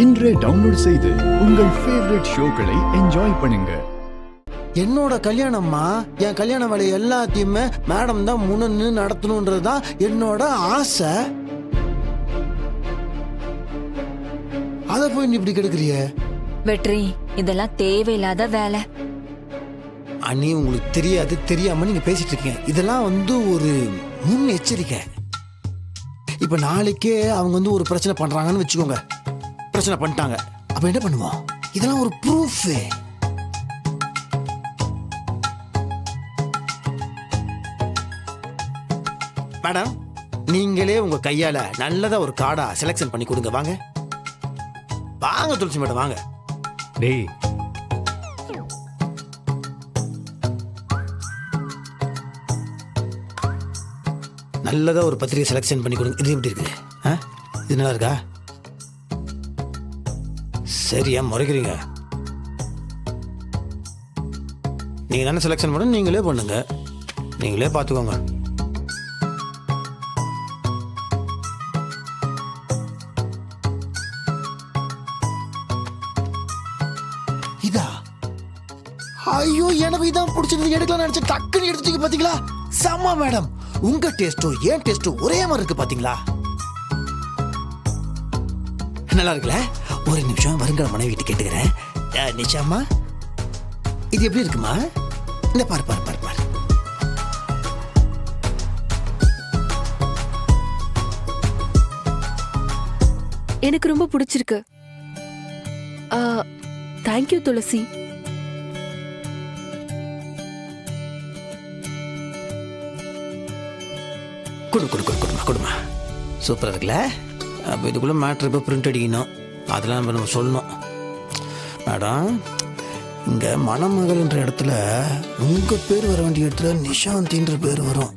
இன்றே டவுன்லோட் செய்து உங்கள் ஃபேவரட் ஷோக்களை என்ஜாய் பண்ணுங்க. என்னோட கல்யாணம்மா, என் கல்யாண வேலை எல்லாத்தையுமே மேடம் தான் முன்னு நடத்தணுன்றதுதான் என்னோட ஆசை. அத போய் நீ இப்படி கெடுக்கிறிய வெற்றி, இதெல்லாம் தேவையில்லாத வேலை. அண்ணி, உங்களுக்கு தெரியாது தெரியாம நீங்க பேசிட்டு இருக்கீங்க. இதெல்லாம் ஒரு முன் எச்சரிக்கை. இப்ப நாளைக்கே அவங்க ஒரு பிரச்சனை பண்றாங்கன்னு வச்சுக்கோங்க. பிரச்சனை பண்ணிட்டாங்க, அப்ப என்ன பண்ணுவோம்? இதெல்லாம் ஒரு ப்ரூஃப். மேடம், நீங்களே உங்க கையால நல்லதா ஒரு கார்டா செலக்ஷன் பண்ணி கொடுங்க. வாங்க வாங்க துளசி மேடம், வாங்க. டேய், நல்லதா ஒரு பத்திரிகை செலக்ஷன் பண்ணி கொடுங்க. இது எப்படி இருக்கு? இது நல்லா இருக்கா? சரியா முறைக்கிறீங்க? நீங்க தானே செலக்ஷன் பண்ண, நீங்களே பண்ணுங்க, நீங்களே பார்த்துக்கோங்க. இதா? ஐயோ, எனக்கு இதான் பிடிச்சிருந்து எடுக்கலாம் நினைச்சு டக்குன்னு எடுத்துட்டீங்க. பாத்தீங்களா? செம்ம மேடம். உங்க டேஸ்டோ என் டேஸ்டோ ஒரே மாதிரி இருக்கு. பாத்தீங்களா? நல்லா இருக்குல்ல? ஒரு நிமிஷம் வருங்கிற மனைவி கிட்ட கேட்டுக்கிறேன். நிஷாமா, இது எப்படி இருக்குமா? இந்த பாரு பாரு பாரு பாரு. எனக்கு ரொம்ப பிடிச்சிருக்கு. தேங்க்யூ துளசி. கொடுமா. சூப்பரா இருக்குல்ல? அப்போ இதுக்குள்ள மேட்ரு இப்போ பிரிண்ட் அடிக்கணும். அதெல்லாம் நம்ம சொல்லணும். மேடம், இங்க மணமகள்ன்ற இடத்துல உங்க பேர் வர வேண்டிய இடத்துல நிஷாந்தின்ற பேர் வரும்.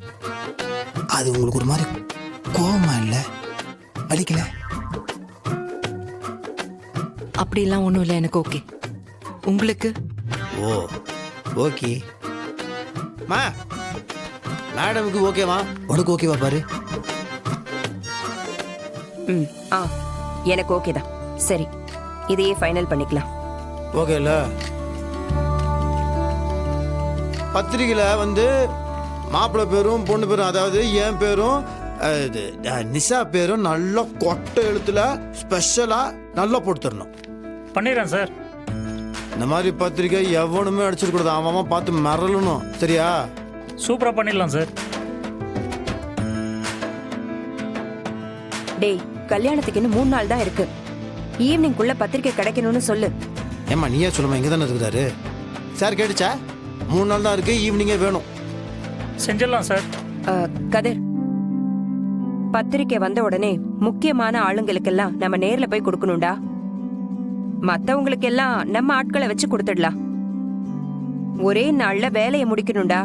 அது உங்களுக்கு ஒரு மாதிரி கோவமா இல்லை? வலிக்கல? அப்படிலாம் ஒண்ணும் இல்லை, எனக்கு ஓகே. உங்களுக்கு? ஓ, ஓகே. மா, மேடமுக்கு ஓகேவா? உனக்கு ஓகேவா? பாரு. எனக்கு ஓகே தான். சரி, இதையே ஃபைனல் பண்ணிக்கலாம். ஓகே இல்ல? பத்திரிகையில மாப்பிள்ளை பேரும் பொண்ணு பேரும், அதாவது என் பேரும் நிஷா பேரும் நல்ல கொட்டை எழுத்துல ஸ்பெஷலா நல்லா போட்டு தரணும். பண்ணிடுறேன் சார். இந்த மாதிரி பத்திரிகை எவனுமே அடிச்சிருக்கூடாது. அவன் பார்த்து மறலணும். சரியா? சூப்பரா பண்ணிடலாம் சார். டேய், கல்யாணத்துக்கு இன்னும் 3 நாள் தான் இருக்கு. ஈவினிங்குள்ள பத்திரிக்கை கிடைக்கணும்னு சொல்லு. ஏமா, நீயே சொல்லுமா? இங்க தானே இருக்கிறாரு சார். கேட்டுச்சா? 3 நாள் தான் இருக்கு, ஈவினிங்கே வேணும். செஞ்சிடலாம் சார். கதிர், பத்திரிக்கை வந்த உடனே முக்கியமான ஆளுங்களுக்கெல்லாம் நம்ம நேர்ல போய் கொடுக்கணும்டா. மத்தவங்களுக்கெல்லாம் நம்ம ஆட்களை வச்சு கொடுத்துடலாம். ஒரே நாள்ல வேலையை முடிக்கணும்டா.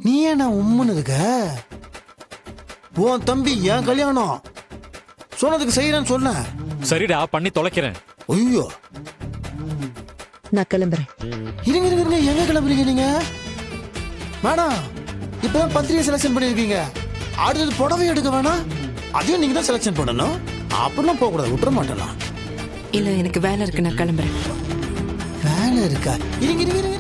நீ ஏன் உம்முன்னு இருக்க? உன் தம்பி என் கல்யாணம் சொன்னதுக்கு செய்யறேன்னு சொன்ன. சரிடா, பண்ணி தொலைக்கிறேன். ஐயோ, நான் கிளம்புறேன். இருங்க இருங்க இருங்க. எங்க கிளம்புறீங்க நீங்க? வேணாம், இப்பதான் பத்திரிகை செலக்ஷன் பண்ணிருக்கீங்க. அடுத்தது புடவை எடுக்க வேணாம், அதையும் நீங்க தான் செலக்ஷன் பண்ணணும். அப்படிலாம் போக கூடாது, விட்டுற மாட்டேன். இல்ல, எனக்கு வேலை இருக்கு, நான் கிளம்புறேன். வேலை இருக்கா? இருங்க இருங்க இருங்க.